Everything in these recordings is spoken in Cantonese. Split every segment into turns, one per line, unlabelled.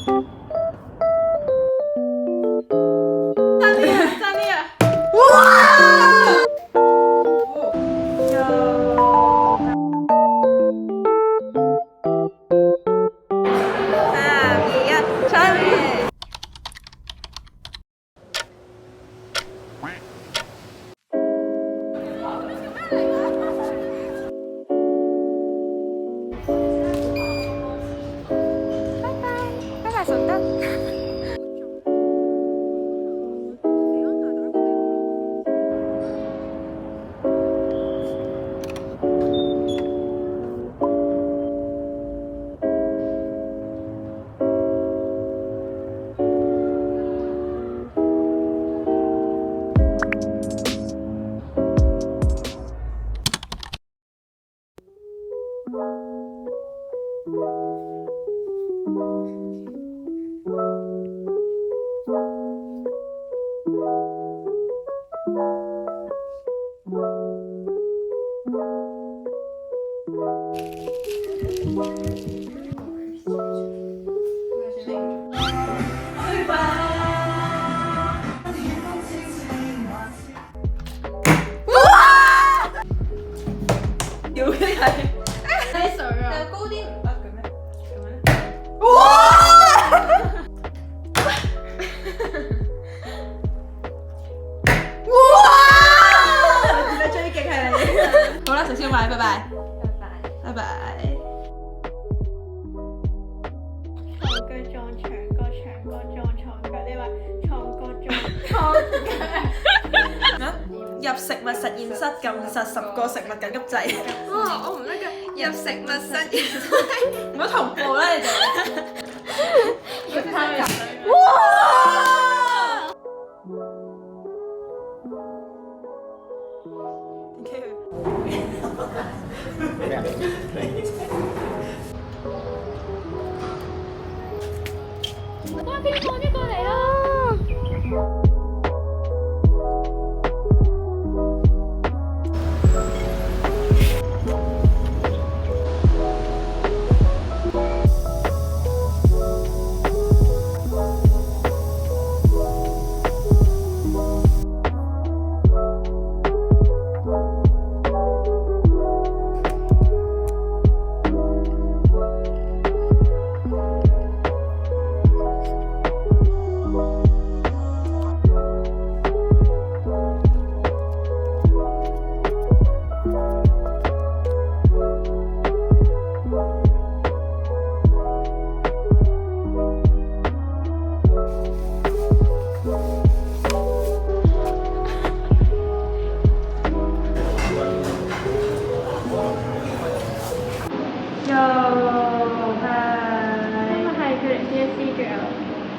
好啦，食燒賣，拜拜。拜拜。
床腳撞牆角，牆角撞床腳。你話床角撞床腳？
入食物實驗室撳實10個食物緊急掣。
我唔得㗎。入食物實驗室。
唔好同步啦，你哋。
哇！邊個一個嚟啦？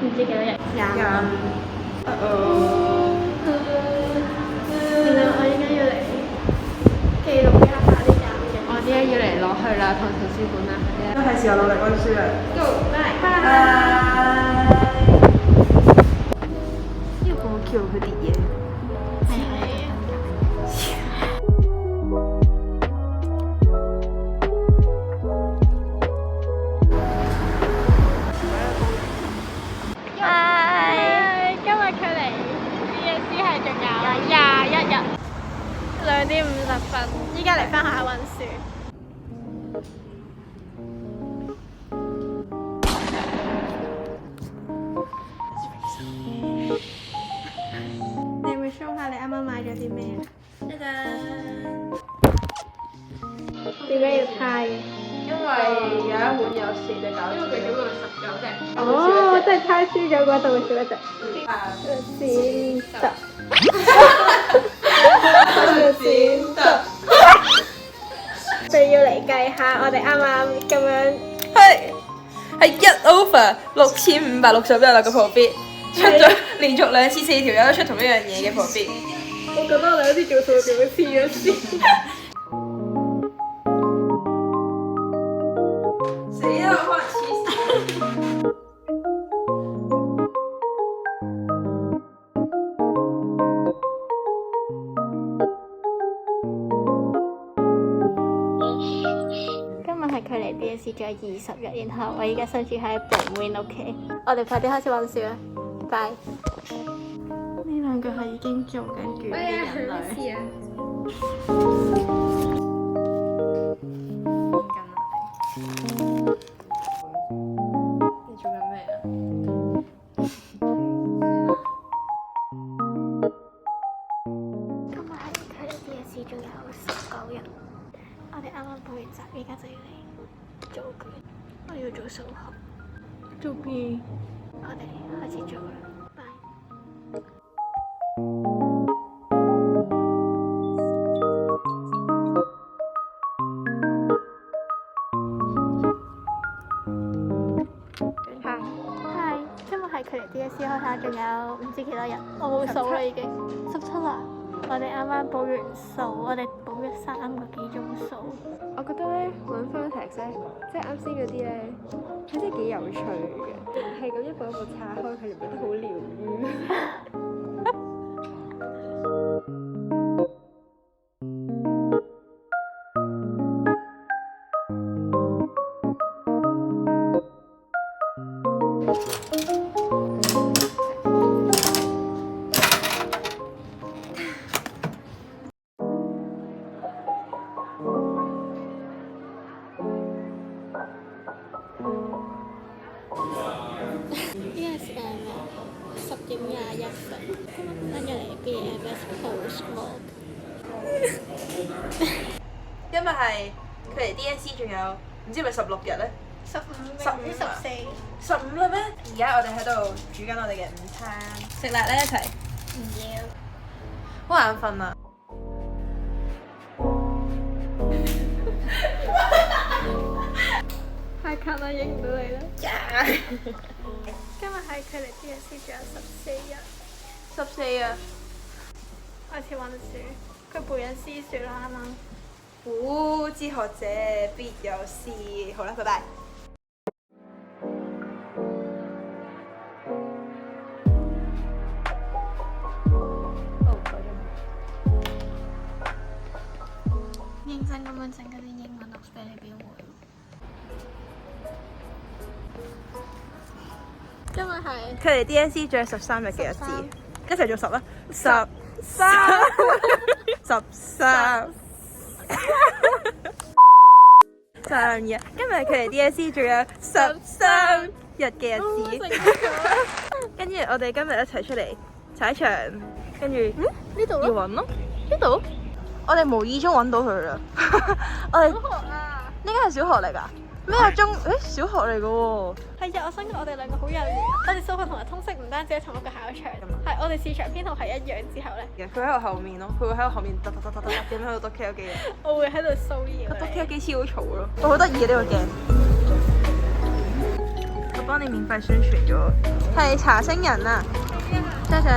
唔知幾多日？25。原來我依家要嚟記錄一下啲廿嘅。
我依家要嚟攞去啦，同圖書館啦，
都係時候努力溫書啦。
Go， 拜。
呢個叫佢啲嘢。
2點50分，依家嚟翻學校溫書。你會 show 下你啱啱買咗啲咩啊？點解要猜嘅？
因為有一碗有4隻餃子，因為佢總共19隻。
哦，即係猜輸咗嘅話就會少一隻。就要嚟計下，我哋啱啱咁樣
係1/6561啦個 profit， 出咗連續2次4條友都出同一樣嘢嘅 profit。
我覺得我哋好似做數點樣黐咗線。
死啦！我可能黐線。
今日係距離 DSE 仲有20日，然後我而家身處喺 Brain 屋企。我哋快啲開始温書啦，拜。呢兩個係已經做緊卷嘅人類。
你做緊咩啊？
今日係佢哋 DSE 仲有19日，我哋啱啱補完習，而家就要嚟做卷。我要做數學。做邊？我哋開始做啦，拜。Hi，今日係佢哋 DSE 開考，仲有唔知幾多日，我冇數啦已經。17啦，我哋啱啱補完數，我哋補咗3個幾鐘數。
我覺得咧揾 context 咧，即係啱先嗰啲咧，佢真係幾有趣嘅，係咁一步一步拆開，佢哋覺得好療愈。
跟住嚟 BMS Post Vlog。
今日係佢哋 DSE 仲有唔知係咪16日咧？15啦咩？而家我哋喺度煮緊我哋嘅午餐，食辣咧一齊。
唔要。
好眼瞓啊！
太近啦，影唔到你啦。今日係佢哋 DSE 仲有14日。
14啊！
開始温書，佢背緊詩書啦啱啱。
古之學者必有詩。好啦，拜拜。
認真咁樣整嗰啲英文 notes 俾你表妹。今日係
佢哋 DSE 仲有13日嘅日子，一齊做10啦！13，今日佢哋 DSE 仲有13日嘅日子，跟住我哋今日一齊出嚟踩場，跟住
呢度
要揾咯，呢度我哋無意中揾到佢啦，我哋
小學啊！
呢間係小學嚟㗎？咩啊中？小學嚟㗎喎。
係啊！我想講我哋兩個好有緣，我哋數學同埋通識唔單止喺同一個考場，係我哋市場編號係一樣之後咧。
佢喺我後面咯，佢會喺我後面突點喺度讀 K 有幾嘢。
我會喺度騷擾
讀 K 有
你。
幾超嘈咯，我好得意啊呢個鏡。我幫你免費宣傳咗，係茶星人啊！加上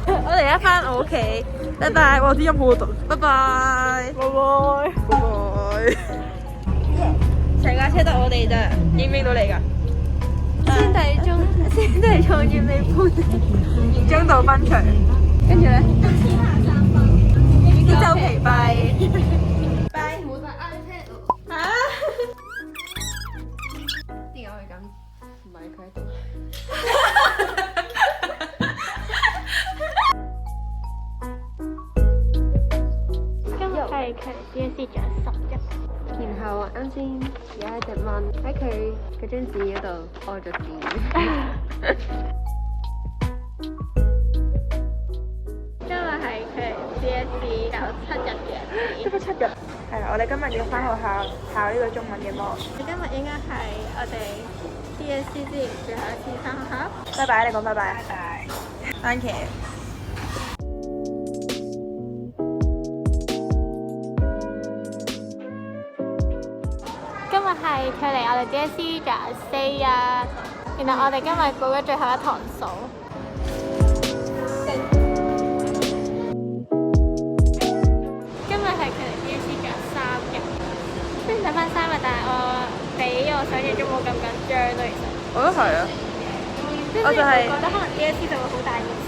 我哋而家翻我屋企，拜拜！我啲音好好讀，拜拜！拜拜！拜拜！成架車得我哋咋，影唔影到你㗎？
先帝創業未搬，
延中道分場，跟住咧，啲周期拜，拜
冇帶 iPad 喎。
啊！
點解會咁？唔係佢喺度。
今日係佢 DSE 仲有10日。
然後啱先有一隻蚊喺佢嗰張紙嗰度屙咗屎。
今日係佢 DSE 有7日嘅。
得7日。係啦，我哋今日要翻學校考呢個中文嘅模。
今日應該係我哋 DSE 之前最後一次翻學校。
拜拜，你講拜拜。拜拜。番茄。
今日係距離我哋 DSE 仲有4日，然後我哋今日補咗最後一堂數。今日係距離 DSE 仲有3日，雖然睇翻3日，但係我比我想象中冇咁緊張咯，其實。
我都係啊。
我就係覺得可能 DSE 就會好大件事。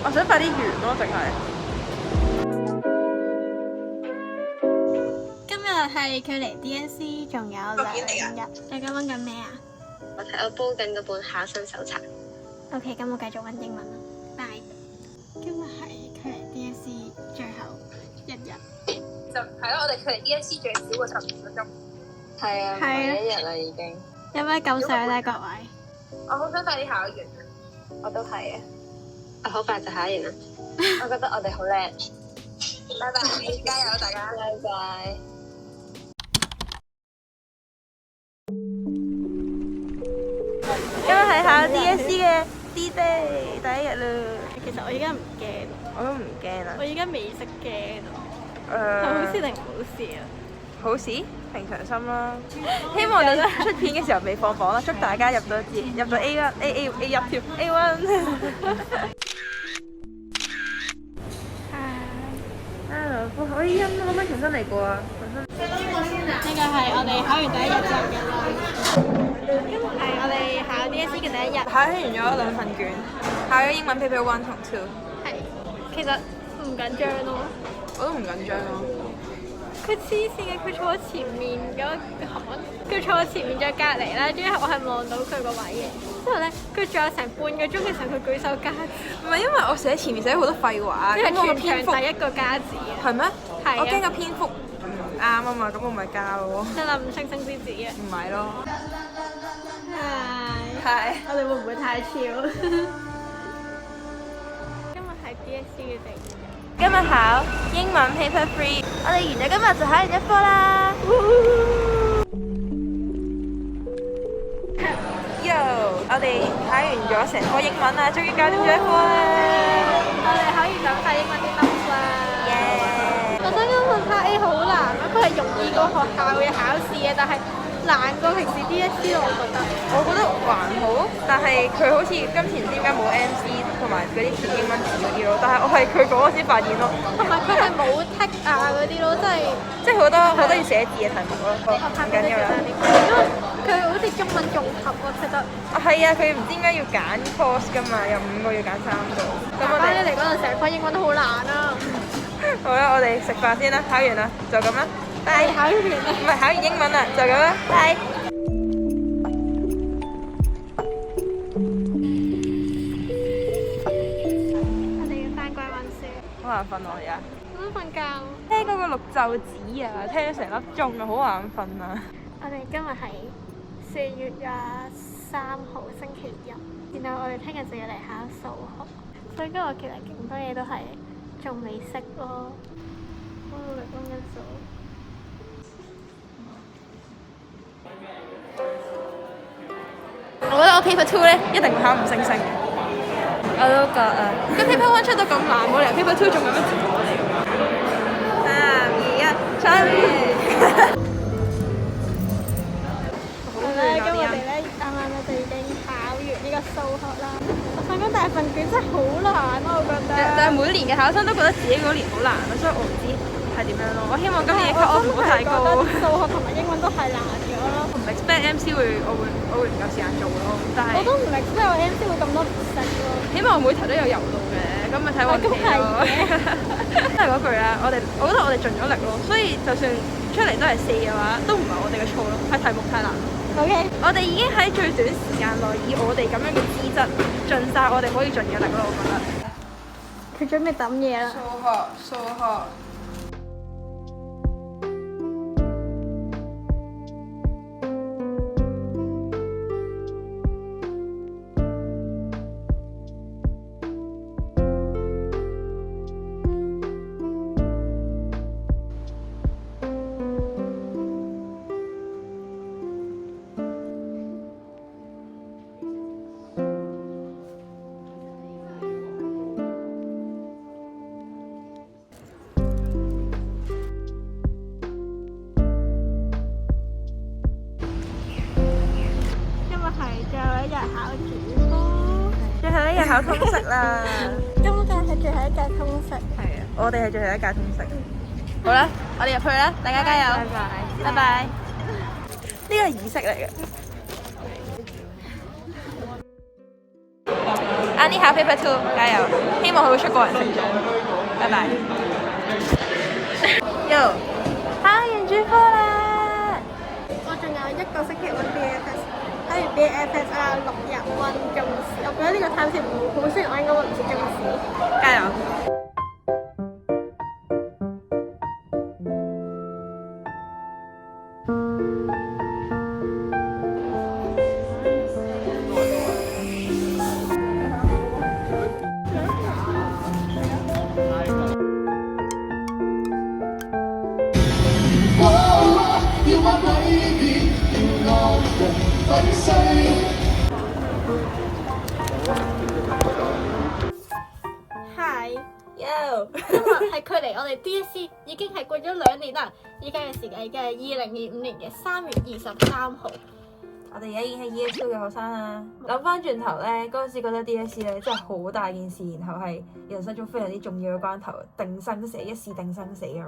我想快啲完咯，淨係。
今日係距離 DSE 仲有2日。你而家温緊咩啊？
我煲緊嗰本考生手冊。
OK，咁我繼續温英文啦。拜。今日係距離 DSE 最後1日。
就係咯，我哋距離 DSE 最少過12個鐘。
係啊，每一日啦已經。
有咩感想咧，各位？
我好想快啲考完。
我都係啊，我好快就考完啦。我覺得我哋好叻。
拜拜，加油大家！
拜拜。
今日係考 DSE 嘅 D-Day 第一日啦。
其實我而家唔驚，
我都唔驚啊。
我而家未識驚啊。係好事定唔好事啊？
好事，平常心啦。希望你出片嘅時候未放榜啦，祝大家入到 A1 A1 添 A1。可以可唔可以重新嚟過啊？
呢個係我哋考完第一日之後嘅啦。今日係我哋考 DSE 嘅第一日。
考完咗2份卷，考咗英文 paper 1同2。
係，其實唔緊張咯。
我都唔緊張咯。
佢黐線嘅，佢坐前面嗰行，佢坐前面再隔離啦，之後我係望到佢個位嘅。之後咧，佢仲有成半個鐘嘅時候，佢舉手加字。
唔係因為我寫前面寫好多廢話，
因為
咁我個
全
篇幅
場第一個加字啊。
係咩？
係啊
我驚個篇幅唔啱啊嘛，咁我咪加咯。
得啦，5星星之子啊！
唔係咯。
係。
係。
我哋會唔會太超？今日係 DSE 嘅第2日。
今日考英文 paper 3，我哋完咗今日就考完1科啦。Yo， 我哋考完咗成科英文啦，終於搞掂咗1科啦。
我哋考完就睇英文啲 notes 啦。我想講份 Part A 好難啊，佢係容易過學校嘅考試嘅，但係難過平時 DSE 咯，我覺得。
我覺得還好，但係佢好似今次唔知點解冇 MC 同埋嗰啲填英文字嗰啲咯，但係我係佢講我先發現咯。
同埋佢係冇 tick 啊嗰啲咯，即係
好多要寫字嘅題目咯。唔緊要啦。
因為佢好似中文融合喎，其實。
係啊，佢唔知點解要揀 course 㗎嘛，有5個要揀3個。咁我
翻
哋
嚟嗰陣成科英文都好難啊。
好啦，我哋食飯先啦，考完啦，就咁啦。拜。
考完啦。
唔係考完英文啦，就咁啦。拜。
我哋要翻歸溫書。
好眼瞓我而家。
我都瞓覺。
聽嗰個綠袖子啊，聽咗成粒鐘啊，好眼瞓啊。
我哋今日係4月23號星期日，然後我哋聽日就要嚟考數學，所以今日其實勁多嘢都係仲未識咯，好努力溫緊數。
我覺得我 paper 2咧一定會考5星星嘅。我都覺啊。個 paper 1出到咁難，冇理由 paper 2仲咁樣折磨我哋。3、2、1，出。
咁我哋咧啱啱咧就已經考完呢個數學啦。我想講大份卷真係好難咯，我覺得。
但係每年嘅考生都覺得自己嗰年好難咯，所以我唔知係點樣咯。我希望今年嘅 cut off 唔好太高。
數學同埋英文都係難咗咯。
我唔 expect MC 我會唔夠時間做咯，但係
我都唔 expect 我 MC 會咁多唔識咯。
起碼我每題都有油到嘅，咁咪睇運氣咯。都係嗰句啦，我覺得我哋盡咗力咯，所以就算出嚟都係4嘅話，都唔係我哋嘅錯咯，係題目太難。
OK，
我哋已經喺最短時間內，以我哋咁樣嘅資質，盡晒我哋可以盡嘅力咯，我覺得。
佢準備抌嘢啦。
數學。最後一日考通識啦！
今屆係最後一屆通識。
係啊，我哋係最後一屆通識。好啦，我哋入去啦，大家加油！拜拜。呢個係儀式嚟嘅。Annie 考 paper 2，加油！希望佢會出個人成績。拜拜。Yo，考完主科啦！
個星期温 BFS，睇完 BFS 啊6日温中史，我覺得呢個 time 好好，雖然我應該温唔切中史。
加油！Hi， Yo，
今日係距離我哋 DSE 已經係過咗2年啦，依家嘅時間已經係2025年嘅3月23號。
我哋而家已經係 Year 2嘅學生啦。諗翻轉頭咧，嗰陣時覺得 DSE 咧真係好大件事，然後係人生中非常之重要嘅關頭，定生死，一試定生死咁樣。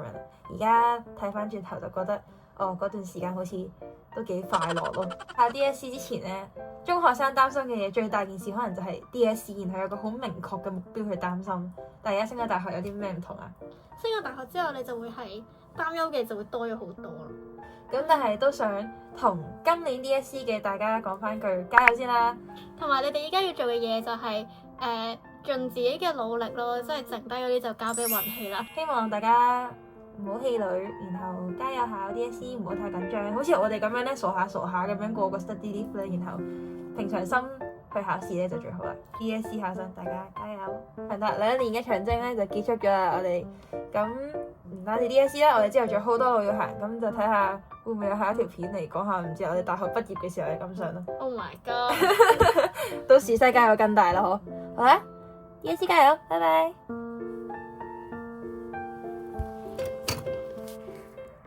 而家睇翻轉頭就覺得，哦，嗰段時間好似都幾快樂咯。喺 DSE 之前咧，中學生擔心嘅嘢最大件事可能就係 DSE，然後有個好明確嘅目標去擔心。但係而家升咗大學有啲咩唔同啊？
升咗大學之後，你就會係擔憂嘅就會多咗好多咯。
咁但係都想同今年 DSE 嘅大家講翻句加油先啦！
同埋你哋依家要做嘅嘢就係盡自己嘅努力咯，即係剩低嗰啲就交俾運氣啦。
希望大家唔好氣餒，然後加油考 DSE，唔好太緊張。好似我哋咁樣咧，傻下咁樣過個 study leave 咧，然後平常心去考試咧就最好啦。DSE 考生大家加油！係啦，2年嘅長征咧就結束咗啦，我哋咁唔單止 DSE 啦，我哋之後仲有好多路要行，咁就睇下會唔會有下一條片嚟講下唔知我哋大學畢業嘅時候嘅感想咯。
Oh my god！
到時世界會更大啦，好啦，DSE 加油，拜拜。